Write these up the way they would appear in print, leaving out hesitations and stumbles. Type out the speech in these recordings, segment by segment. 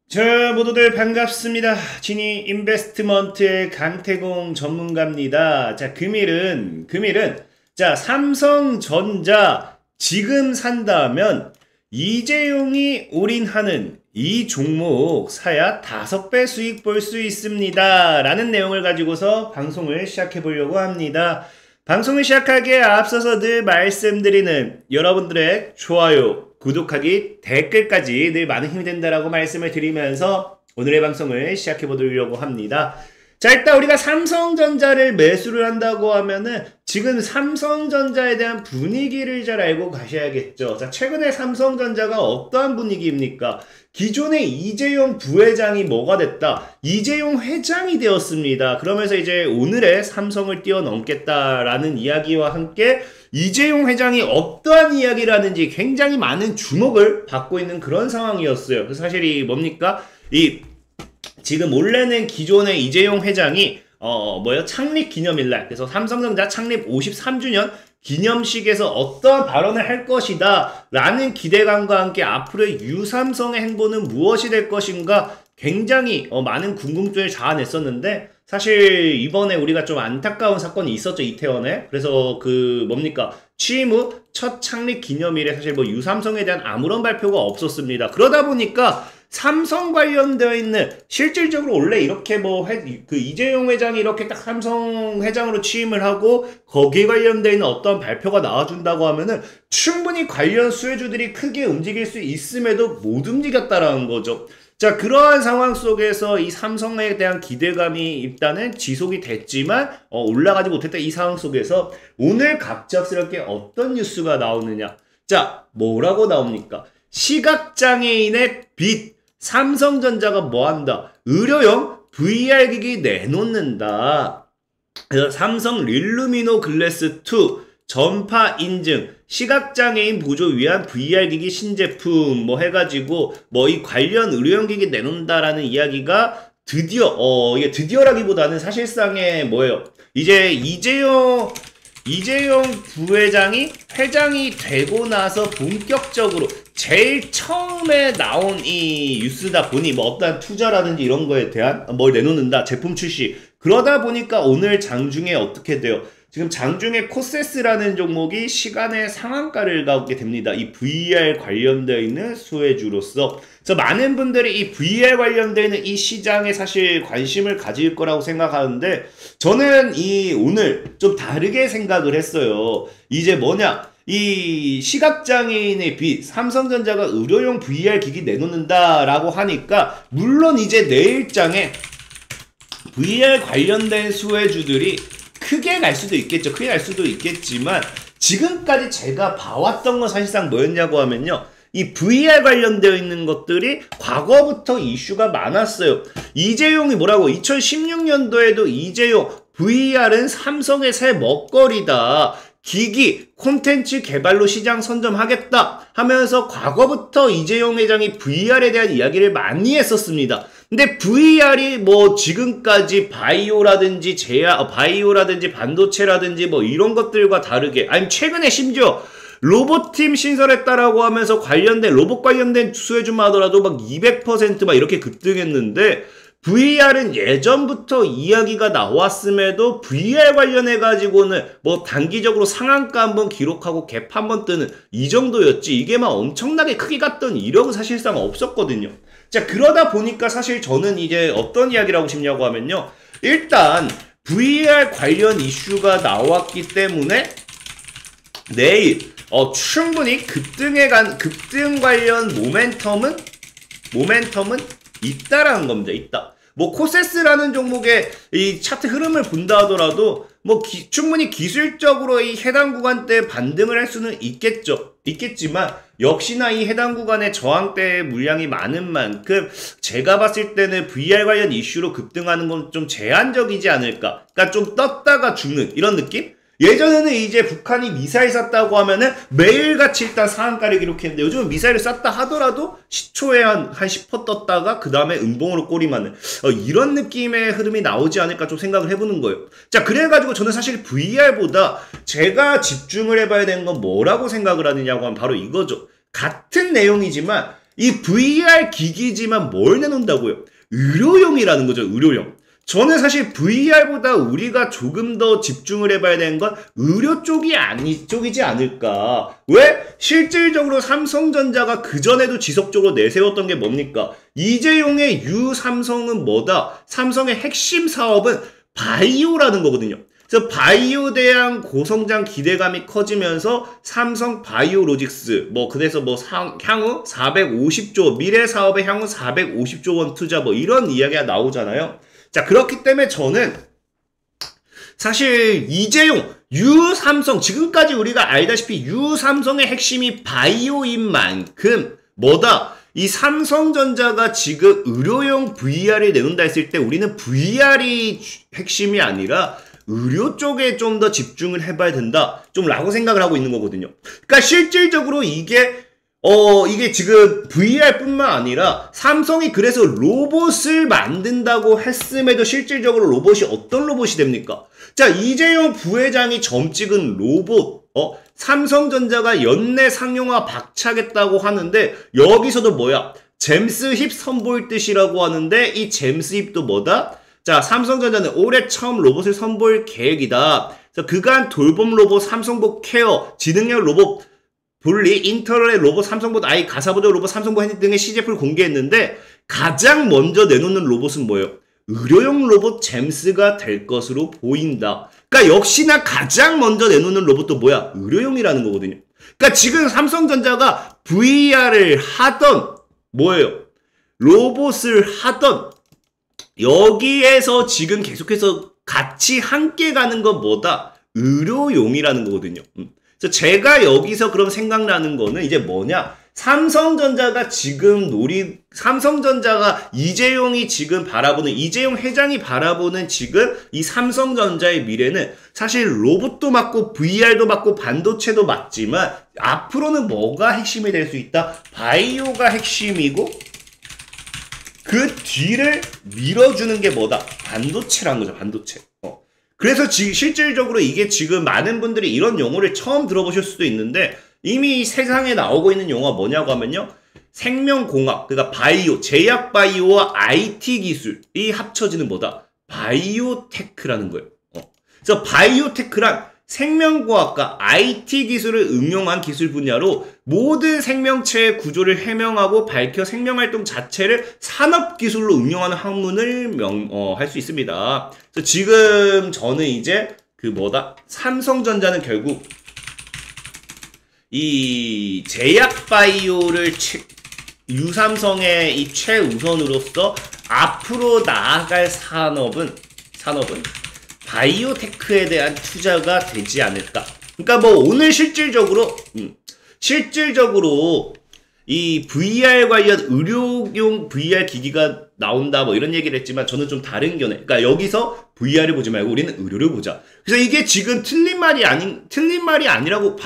자, 모두들 반갑습니다. 지니 인베스트먼트의 강태공 전문가입니다. 자, 금일은, 자, 삼성전자 지금 산다면 이재용이 올인하는 이 종목 사야 5배 수익 볼 수 있습니다. 라는 내용을 가지고서 방송을 시작해 보려고 합니다. 방송을 시작하기에 앞서서 늘 말씀드리는 여러분들의 좋아요, 구독하기, 댓글까지 늘 많은 힘이 된다라고 말씀을 드리면서 오늘의 방송을 시작해 보려고 합니다. 자, 일단 우리가 삼성전자를 매수를 한다고 하면은 지금 삼성전자에 대한 분위기를 잘 알고 가셔야겠죠. 자, 최근에 삼성전자가 어떠한 분위기입니까? 기존의 이재용 부회장이 뭐가 됐다? 이재용 회장이 되었습니다. 그러면서 이제 오늘의 삼성을 뛰어넘겠다라는 이야기와 함께 이재용 회장이 어떠한 이야기를 하는지 굉장히 많은 주목을 받고 있는 그런 상황이었어요. 그래서 사실 이 뭡니까? 지금 원래는 기존의 이재용 회장이 창립 기념일날, 그래서 삼성전자 창립 53주년 기념식에서 어떠한 발언을 할 것이다 라는 기대감과 함께 앞으로의 유삼성의 행보는 무엇이 될 것인가 굉장히 많은 궁금증을 자아냈었는데, 사실 이번에 우리가 좀 안타까운 사건이 있었죠, 이태원에. 그래서 취임 후 첫 창립 기념일에 사실 유삼성에 대한 아무런 발표가 없었습니다. 그러다 보니까 삼성 관련되어 있는, 실질적으로 원래 이렇게 이재용 회장이 이렇게 딱 삼성 회장으로 취임을 하고 거기에 관련되어 있는 어떤 발표가 나와준다고 하면은 충분히 관련 수혜주들이 크게 움직일 수 있음에도 못 움직였다라는 거죠. 자, 그러한 상황 속에서 이 삼성에 대한 기대감이 일단은 지속이 됐지만 올라가지 못했던 이 상황 속에서 오늘 갑작스럽게 어떤 뉴스가 나오느냐. 자, 뭐라고 나옵니까? 시각장애인의 빚, 삼성전자가 뭐한다? 의료용 VR기기 내놓는다. 그래서 삼성 릴루미노 글래스 2 전파 인증, 시각장애인 보조 위한 VR기기 신제품 해가지고 이 관련 의료용기기 내놓는다라는 이야기가 이게 드디어라기보다는 사실상의 뭐예요? 이제 이재용 부회장이 회장이 되고 나서 본격적으로 제일 처음에 나온 이 뉴스다 보니 어떠한 투자라든지 이런 거에 대한 뭘 내놓는다, 제품 출시. 그러다 보니까 오늘 장중에 어떻게 돼요? 지금 장중에 코세스라는 종목이 시간의 상한가를 가게 됩니다. 이 VR 관련되어 있는 수혜주로서. 그래서 많은 분들이 이 VR 관련되어 있는 이 시장에 사실 관심을 가질 거라고 생각하는데, 저는 오늘 좀 다르게 생각을 했어요. 이제 이 시각장애인의 빚, 삼성전자가 의료용 VR 기기 내놓는다라고 하니까, 물론 이제 내일장에 VR 관련된 수혜주들이 크게 갈 수도 있겠죠. 크게 갈 수도 있겠지만, 지금까지 제가 봐왔던 건 사실상 뭐였냐고 하면요, 이 VR 관련되어 있는 것들이 과거부터 이슈가 많았어요. 이재용이 2016년도에도 이재용 VR은 삼성의 새 먹거리다, 기기, 콘텐츠 개발로 시장 선점하겠다 하면서 과거부터 이재용 회장이 VR에 대한 이야기를 많이 했었습니다. 근데 VR이 지금까지 바이오라든지 반도체라든지 이런 것들과 다르게, 아니면 최근에 심지어 로봇팀 신설했다라고 하면서 로봇 관련된 수혜주만 하더라도 200% 이렇게 급등했는데, VR은 예전부터 이야기가 나왔음에도 VR 관련해가지고는 단기적으로 상한가 한번 기록하고 갭 한번 뜨는 이 정도였지, 이게 엄청나게 크게 갔던 이력은 사실상 없었거든요. 자, 그러다 보니까 사실 저는 이제 어떤 이야기를 하고 싶냐고 하면요, 일단 VR 관련 이슈가 나왔기 때문에 내일 충분히 급등 관련 모멘텀은 있다라는 겁니다. 있다. 코세스라는 종목의 이 차트 흐름을 본다 하더라도 충분히 기술적으로 이 해당 구간대에 반등을 할 수는 있겠지만, 역시나 이 해당 구간의 저항대 물량이 많은 만큼 제가 봤을 때는 VR 관련 이슈로 급등하는 건 좀 제한적이지 않을까. 그러니까 좀 떴다가 죽는 이런 느낌? 예전에는 이제 북한이 미사일 쐈다고 하면은 매일같이 일단 상한가를 기록했는데, 요즘은 미사일을 쐈다 하더라도 시초에 한 10% 떴다가 그 다음에 음봉으로 꼬리마는 이런 느낌의 흐름이 나오지 않을까 좀 생각을 해보는 거예요. 자, 그래가지고 저는 사실 VR보다 제가 집중을 해봐야 되는 건 뭐라고 생각을 하느냐고 하면 바로 이거죠. 같은 내용이지만 이 VR 기기지만 뭘 내놓는다고요? 의료용이라는 거죠, 의료용. 저는 사실 VR보다 우리가 조금 더 집중을 해봐야 되는 건 의료 쪽이지 않을까. 왜? 실질적으로 삼성전자가 그전에도 지속적으로 내세웠던 게 뭡니까? 이재용의 유삼성은 뭐다? 삼성의 핵심 사업은 바이오라는 거거든요. 그래서 바이오 대한 고성장 기대감이 커지면서 삼성 바이오로직스 그래서 향후 450조 미래 사업의 향후 450조 원 투자 이런 이야기가 나오잖아요. 자, 그렇기 때문에 저는 사실 이재용 유삼성 지금까지 우리가 알다시피 유삼성의 핵심이 바이오인 만큼 뭐다? 이 삼성전자가 지금 의료용 VR을 내놓는다 했을 때 우리는 VR이 핵심이 아니라 의료 쪽에 좀 더 집중을 해봐야 된다. 라고 생각을 하고 있는 거거든요. 그러니까 실질적으로 이게 지금 VR뿐만 아니라 삼성이 그래서 로봇을 만든다고 했음에도 실질적으로 로봇이 어떤 로봇이 됩니까? 자, 이재용 부회장이 점 찍은 로봇, 삼성전자가 연내 상용화 박차겠다고 하는데 여기서도 뭐야? 잼스 힙 선보일 뜻이라고 하는데 이 잼스 힙도 뭐다? 자, 삼성전자는 올해 처음 로봇을 선보일 계획이다. 그래서 그간 돌봄 로봇 삼성봇 케어, 지능형 로봇 분리, 인터넷 로봇 삼성봇 아이, 가사보조 로봇 삼성봇 핸디 등의 시제품을 공개했는데 가장 먼저 내놓는 로봇은 뭐예요? 의료용 로봇 잼스가 될 것으로 보인다. 그러니까 역시나 가장 먼저 내놓는 로봇도 뭐야? 의료용이라는 거거든요. 그러니까 지금 삼성전자가 VR을 하던 뭐예요? 로봇을 하던 여기에서 지금 계속해서 같이 함께 가는 건 뭐다? 의료용이라는 거거든요. 그래서 제가 여기서 그럼 생각나는 거는 이제 뭐냐? 삼성전자가 이재용이 지금 바라보는, 이재용 회장이 바라보는 지금 이 삼성전자의 미래는 사실 로봇도 맞고 VR도 맞고 반도체도 맞지만 앞으로는 뭐가 핵심이 될 수 있다? 바이오가 핵심이고 그 뒤를 밀어주는 게 뭐다? 반도체라는 거죠, 반도체. 그래서 실질적으로 이게 지금 많은 분들이 이런 용어를 처음 들어보실 수도 있는데 이미 세상에 나오고 있는 용어가 뭐냐고 하면요. 생명공학, 그러니까 바이오, 제약 바이오와 IT 기술이 합쳐지는 뭐다? 바이오테크라는 거예요. 그래서 바이오테크란 생명과학과 IT 기술을 응용한 기술 분야로 모든 생명체의 구조를 해명하고 밝혀 생명활동 자체를 산업기술로 응용하는 학문을 할 수 있습니다. 그래서 지금 저는 이제 삼성전자는 결국 이 제약 바이오를 유삼성의 이 최우선으로서 앞으로 나아갈 산업은 바이오테크에 대한 투자가 되지 않을까. 그러니까 오늘 실질적으로 이 VR 관련 의료용 VR 기기가 나온다 이런 얘기를 했지만 저는 좀 다른 견해. 그러니까 여기서 VR을 보지 말고 우리는 의료를 보자. 그래서 이게 지금 틀린 말이 아니라고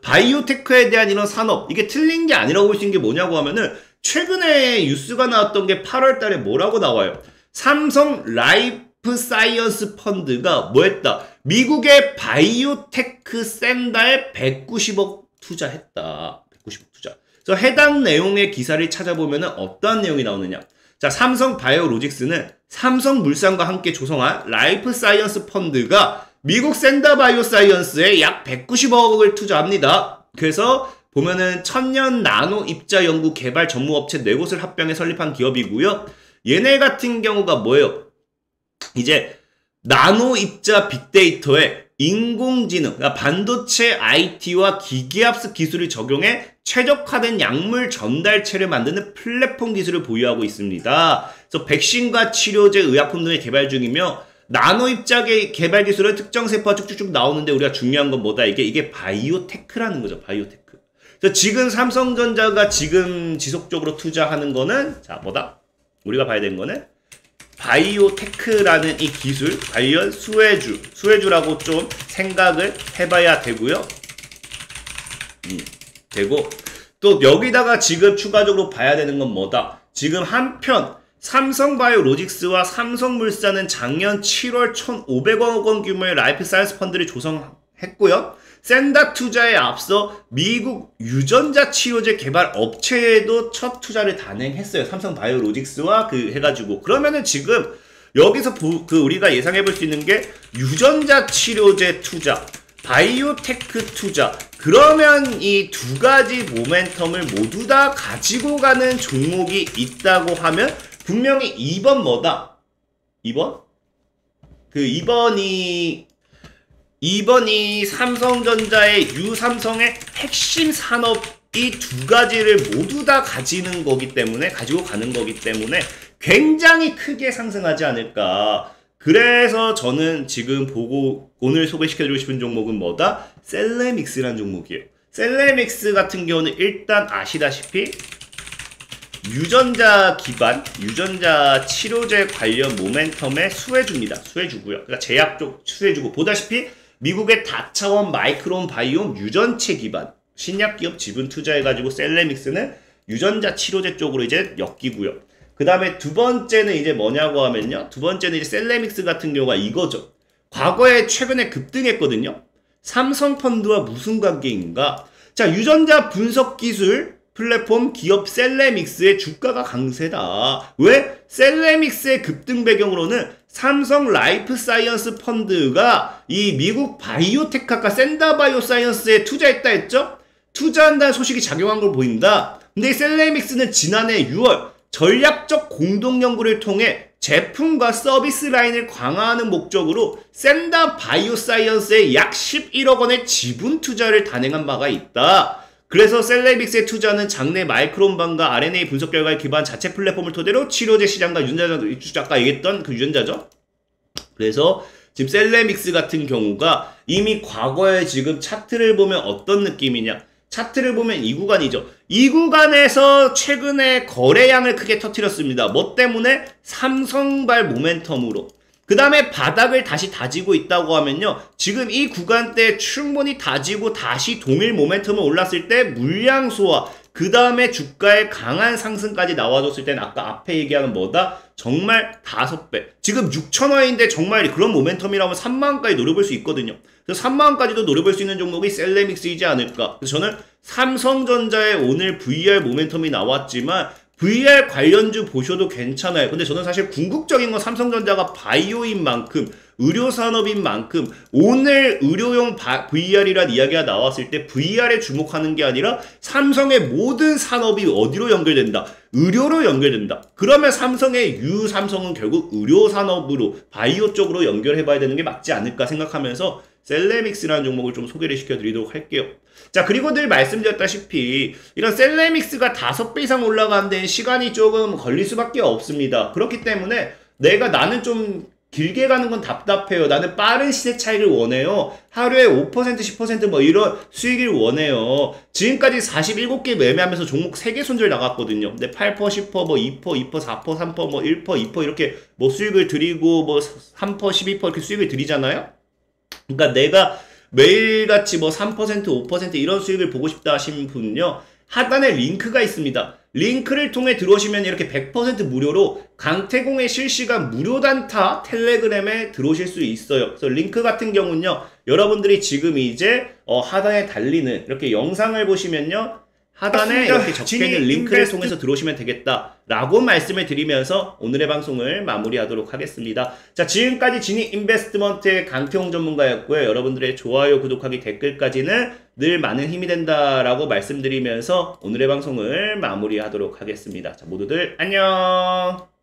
바이오테크에 대한 이런 산업 이게 틀린 게 아니라고 볼 수 있는 게 뭐냐고 하면은 최근에 뉴스가 나왔던 게 8월 달에 뭐라고 나와요? 삼성 라이프 사이언스 펀드가 뭐했다? 미국의 바이오테크 샌다에 190억 투자했다. 190억 투자. 그래서 해당 내용의 기사를 찾아보면은 어떠한 내용이 나오느냐? 자, 삼성 바이오로직스는 삼성물산과 함께 조성한 라이프 사이언스 펀드가 미국 샌다 바이오 사이언스에 약 190억을 투자합니다. 그래서 보면은 천년 나노 입자 연구 개발 전무업체 4곳을 합병해 설립한 기업이고요. 얘네 같은 경우가 뭐예요? 이제 나노 입자 빅데이터에 인공지능, 그러니까 반도체 IT와 기계합습 기술을 적용해 최적화된 약물 전달체를 만드는 플랫폼 기술을 보유하고 있습니다. 그래서 백신과 치료제, 의약품 등의 개발 중이며 나노 입자의 개발 기술은 특정 세포가 쭉쭉쭉 나오는데 우리가 중요한 건 뭐다? 이게 바이오테크라는 거죠. 바이오테크. 그래서 지금 삼성전자가 지금 지속적으로 투자하는 거는 뭐다? 우리가 봐야 되는 거는 바이오테크라는 이 기술, 관련 수혜주라고 좀 생각을 해봐야 되고요. 되고 또 여기다가 지금 추가적으로 봐야 되는 건 뭐다? 지금 한편 삼성바이오로직스와 삼성물산은 작년 7월 1,500억 원 규모의 라이프 사이언스 펀드를 조성했고요. 샌다 투자에 앞서 미국 유전자 치료제 개발 업체에도 첫 투자를 단행했어요. 삼성 바이오로직스와 해가지고. 그러면은 지금 여기서 우리가 예상해 볼 수 있는 게 유전자 치료제 투자, 바이오테크 투자. 그러면 이 두 가지 모멘텀을 모두 다 가지고 가는 종목이 있다고 하면 분명히 2번 뭐다? 2번? 2번이 삼성전자의 유삼성의 핵심 산업이 두 가지를 모두 다 가지고 가는 거기 때문에 굉장히 크게 상승하지 않을까. 그래서 저는 지금 보고 오늘 소개시켜드리고 싶은 종목은 뭐다? 셀레믹스라는 종목이에요. 셀레믹스 같은 경우는 일단 아시다시피 유전자 기반, 유전자 치료제 관련 모멘텀의 수혜주입니다. 수혜주고요. 그러니까 제약 쪽 수혜주고, 보다시피 미국의 다차원 마이크론 바이옴 유전체 기반 신약 기업 지분 투자해가지고 셀레믹스는 유전자 치료제 쪽으로 이제 엮이고요. 그 다음에 두 번째는 이제 뭐냐고 하면요. 두 번째는 이제 셀레믹스 같은 경우가 이거죠. 과거에 최근에 급등했거든요. 삼성펀드와 무슨 관계인가? 자, 유전자 분석 기술 플랫폼 기업 셀레믹스의 주가가 강세다. 왜? 셀레믹스의 급등 배경으로는 삼성 라이프 사이언스 펀드가 이 미국 바이오테크학과 샌다 바이오 사이언스에 투자했다 했죠? 투자한다는 소식이 작용한 걸 보인다. 근데 이 셀레믹스는 지난해 6월 전략적 공동 연구를 통해 제품과 서비스 라인을 강화하는 목적으로 샌다 바이오 사이언스에 약 11억 원의 지분 투자를 단행한 바가 있다. 그래서 셀레믹스의 투자는 장내 마이크론반과 RNA 분석 결과에 기반 자체 플랫폼을 토대로 치료제 시장과 유전자, 아까 얘기했던 그 유전자죠. 그래서 지금 셀레믹스 같은 경우가 이미 과거에 지금 차트를 보면 어떤 느낌이냐. 차트를 보면 이 구간이죠. 이 구간에서 최근에 거래량을 크게 터뜨렸습니다. 뭐 때문에? 삼성발 모멘텀으로. 그 다음에 바닥을 다시 다지고 있다고 하면요. 지금 이 구간대 충분히 다지고 다시 동일 모멘텀을 올랐을 때 물량 소화, 그 다음에 주가의 강한 상승까지 나와줬을 때는 아까 앞에 얘기하는 뭐다? 정말 5배. 지금 6,000원인데 정말 그런 모멘텀이라면 3만원까지 노려볼 수 있거든요. 그래서 3만원까지도 노려볼 수 있는 종목이 셀레믹스이지 않을까. 그래서 저는 삼성전자의 오늘 VR 모멘텀이 나왔지만 VR 관련주 보셔도 괜찮아요. 근데 저는 사실 궁극적인 건 삼성전자가 바이오인 만큼, 의료산업인 만큼 오늘 의료용 VR이란 이야기가 나왔을 때 VR에 주목하는 게 아니라 삼성의 모든 산업이 어디로 연결된다? 의료로 연결된다. 그러면 삼성의 유삼성은 결국 의료산업으로 바이오 쪽으로 연결해봐야 되는 게 맞지 않을까 생각하면서 셀레믹스라는 종목을 좀 소개를 시켜드리도록 할게요. 자, 그리고 늘 말씀드렸다시피 이런 셀레믹스가 5배 이상 올라가는 데는 시간이 조금 걸릴 수밖에 없습니다. 그렇기 때문에 나는 좀 길게 가는 건 답답해요. 나는 빠른 시세 차익을 원해요. 하루에 5%, 10% 뭐 이런 수익을 원해요. 지금까지 47개 매매하면서 종목 3개 손절 나갔거든요. 근데 8%, 10%, 뭐 2%, 2%, 4%, 3%, 뭐 1%, 2% 이렇게 뭐 수익을 드리고 뭐 3%, 12% 이렇게 수익을 드리잖아요. 그러니까 내가 매일같이 뭐 3%, 5% 이런 수익을 보고 싶다 하시는 분은요. 하단에 링크가 있습니다. 링크를 통해 들어오시면 이렇게 100% 무료로 강태공의 실시간 무료 단타 텔레그램에 들어오실 수 있어요. 그래서 링크 같은 경우는요. 여러분들이 지금 이제 하단에 달리는 이렇게 영상을 보시면요. 하단에 이렇게 적혀있는 링크를 통해서 들어오시면 되겠다 라고 말씀을 드리면서 오늘의 방송을 마무리하도록 하겠습니다. 자, 지금까지 지니 인베스트먼트의 강태홍 전문가였고요. 여러분들의 좋아요, 구독하기, 댓글까지는 늘 많은 힘이 된다라고 말씀드리면서 오늘의 방송을 마무리하도록 하겠습니다. 자, 모두들 안녕.